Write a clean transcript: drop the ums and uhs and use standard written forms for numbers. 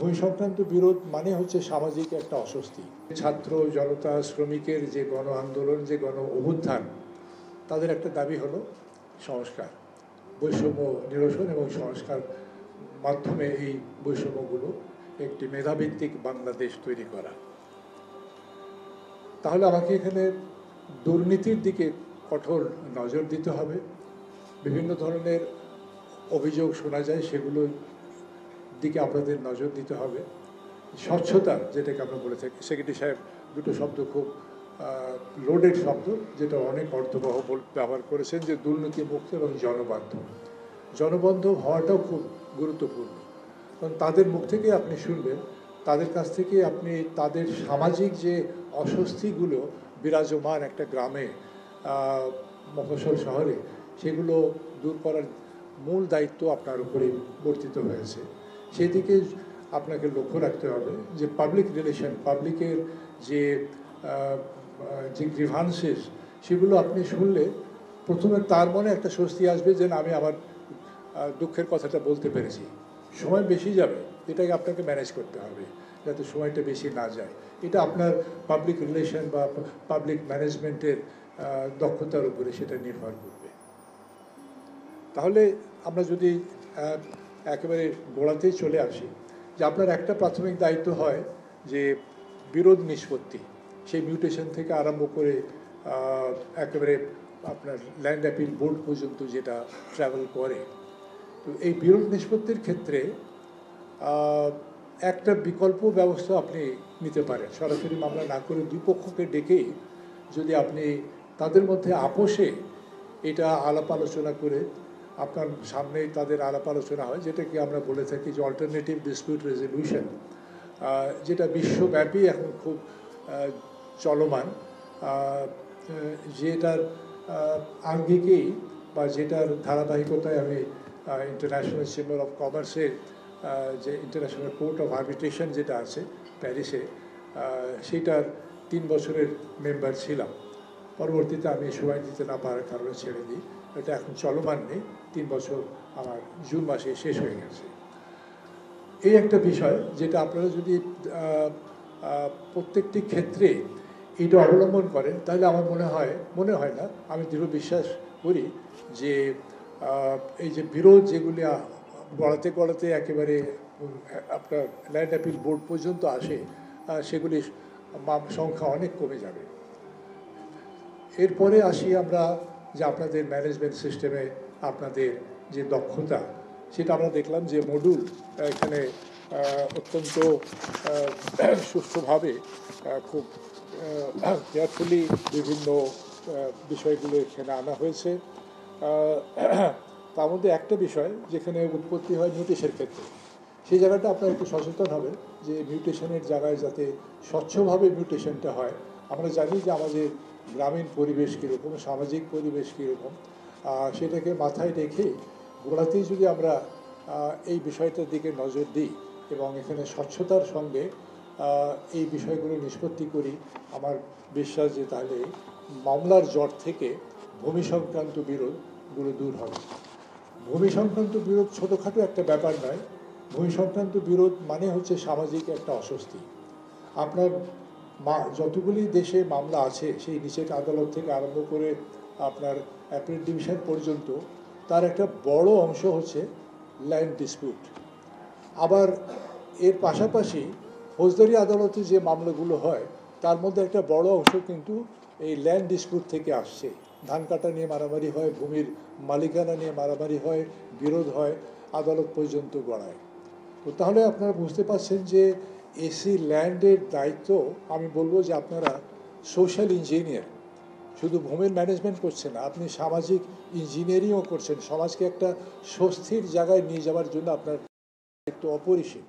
ভূমি সংক্রান্ত বিরোধ মানে হচ্ছে সামাজিক একটা অস্বস্তি। ছাত্র জনতা শ্রমিকের যে গণ আন্দোলন, যে গণ অভ্যুত্থান, তাদের একটা দাবি হলো সংস্কার, বৈষম্য নিরসন এবং সংস্কার মাধ্যমে এই বৈষম্যগুলো একটি মেধাভিত্তিক বাংলাদেশ তৈরি করা। তাহলে আমাকে এখানে দুর্নীতির দিকে কঠোর নজর দিতে হবে। বিভিন্ন ধরনের অভিযোগ শোনা যায়, সেগুলোর দিকে আপনাদের নজর দিতে হবে। স্বচ্ছতা, যেটাকে আমরা বলে থাকি, সেক্রেটারি সাহেব দুটো শব্দ খুব লোডেড শব্দ, যেটা অনেক অর্থবহ ব্যবহার করেছেন, যে দুর্নীতি মুক্ত এবং জনবান্ধব হওয়াটাও খুব গুরুত্বপূর্ণ। কারণ তাদের মুখ থেকে আপনি শুনবেন, তাদের কাছ থেকে আপনি তাদের সামাজিক যে অস্বস্তিগুলো বিরাজমান একটা গ্রামে, মফস্বল শহরে, সেগুলো দূর করার মূল দায়িত্ব আপনার উপরে বর্তিত হয়েছে। সেই দিকে আপনাকে লক্ষ্য রাখতে হবে যে পাবলিক রিলেশন, পাবলিকের যে গ্রিভান্সেস, সেগুলো আপনি শুনলে প্রথমে তার মনে একটা স্বস্তি আসবে যে আমি আমার দুঃখের কথাটা বলতে পেরেছি। সময় বেশি যাবে, এটাকে আপনাকে ম্যানেজ করতে হবে যাতে সময়টা বেশি না যায়। এটা আপনার পাবলিক রিলেশন বা পাবলিক ম্যানেজমেন্টের দক্ষতার উপরে সেটা নির্ভর করবে। তাহলে আমরা যদি একেবারে গোড়াতেই চলে আসি, যে আপনার একটা প্রাথমিক দায়িত্ব হয় যে বিরোধ নিষ্পত্তি, সেই মিউটেশন থেকে আরম্ভ করে একেবারে আপনার ল্যান্ড অ্যাপিল বোর্ড পর্যন্ত যেটা ট্রাভেল করে। তো এই বিরোধ নিষ্পত্তির ক্ষেত্রে একটা বিকল্প ব্যবস্থা আপনি নিতে পারেন। সরাসরি মামলা না করে দুই পক্ষকে ডেকেই যদি আপনি তাদের মধ্যে আপোষে এটা আলাপ আলোচনা করে আপনার সামনেই তাদের আলাপ আলোচনা হয়, যেটাকে আমরা বলে থাকি যে অল্টারনেটিভ ডিসপিউট রেজলিউশন, যেটা বিশ্বব্যাপী এখন খুব চলমান, যেটার আঙ্গিকেই বা যেটার ধারাবাহিকতায় আমি ইন্টারন্যাশনাল চেম্বার অফ কমার্সের যে ইন্টারন্যাশনাল কোর্ট অফ আর্বিট্রেশন যেটা আছে প্যারিসে, সেইটার 3 বছরের মেম্বার ছিলাম। পরবর্তীতে আমি সময় দিতে না পারার কারণে ছেড়ে দিই। এটা এখন চলমান নেই, 3 বছর আমার জুন মাসে শেষ হয়ে গেছে। এই একটা বিষয় যেটা আপনারা যদি প্রত্যেকটি ক্ষেত্রে এটা অবলম্বন করেন, তাহলে আমার মনে হয় না, আমি দৃঢ় বিশ্বাস করি যে এই যে বিরোধ যেগুলি গড়াতে একেবারে আপনার ল্যান্ড অ্যাপিল বোর্ড পর্যন্ত আসে, সেগুলির সংখ্যা অনেক কমে যাবে। এরপরে আসি আমরা যে আপনাদের ম্যানেজমেন্ট সিস্টেমে আপনাদের যে দক্ষতা, সেটা আমরা দেখলাম যে মডুল এখানে অত্যন্ত সুষ্ঠুভাবে খুব কেয়ারফুলি বিভিন্ন বিষয়গুলো এখানে আনা হয়েছে। তার মধ্যে একটা বিষয় যেখানে উৎপত্তি হয় মিউটেশনের ক্ষেত্রে, সেই জায়গাটা আপনারা একটু সচেতন হবেন যে মিউটেশনের জায়গায় যাতে স্বচ্ছভাবে মিউটেশনটা হয়। আমরা জানি যে আমাদের গ্রামীণ পরিবেশ কীরকম, সামাজিক পরিবেশ কীরকম, সেটাকে মাথায় রেখে গোড়াতেই যদি আমরা এই বিষয়টার দিকে নজর দিই এবং এখানে স্বচ্ছতার সঙ্গে এই বিষয়গুলো নিষ্পত্তি করি, আমার বিশ্বাস যে তাহলে মামলার জট থেকে ভূমি সংক্রান্ত বিরোধগুলো দূর হবে। ভূমি সংক্রান্ত বিরোধ ছোটোখাটো একটা ব্যাপার নয়। ভূমি সংক্রান্ত বিরোধ মানে হচ্ছে সামাজিক একটা অস্বস্তি। আপনার যতগুলি দেশে মামলা আছে, সেই নিচের আদালত থেকে আরম্ভ করে আপনার অ্যাপিল ডিভিশন পর্যন্ত, তার একটা বড় অংশ হচ্ছে ল্যান্ড ডিসপিউট। আবার এর পাশাপাশি ফৌজদারি আদালতে যে মামলাগুলো হয়, তার মধ্যে একটা বড় অংশ কিন্তু এই ল্যান্ড ডিসপিউট থেকে আসছে। ধান কাটা নিয়ে মারামারি হয়, ভূমির মালিকানা নিয়ে মারামারি হয়, বিরোধ হয়, আদালত পর্যন্ত গড়ায়। তো তাহলে আপনারা বুঝতে পারছেন যে এসি ল্যান্ডের দায়িত্ব, আমি বলবো যে আপনারা সোশ্যাল ইঞ্জিনিয়ার, শুধু ভূমির ম্যানেজমেন্ট করছেন না, আপনি সামাজিক ইঞ্জিনিয়ারিংও করছেন। সমাজকে একটা স্বস্তির জায়গায় নিয়ে যাওয়ার জন্য আপনার দায়িত্ব অপরিসীম।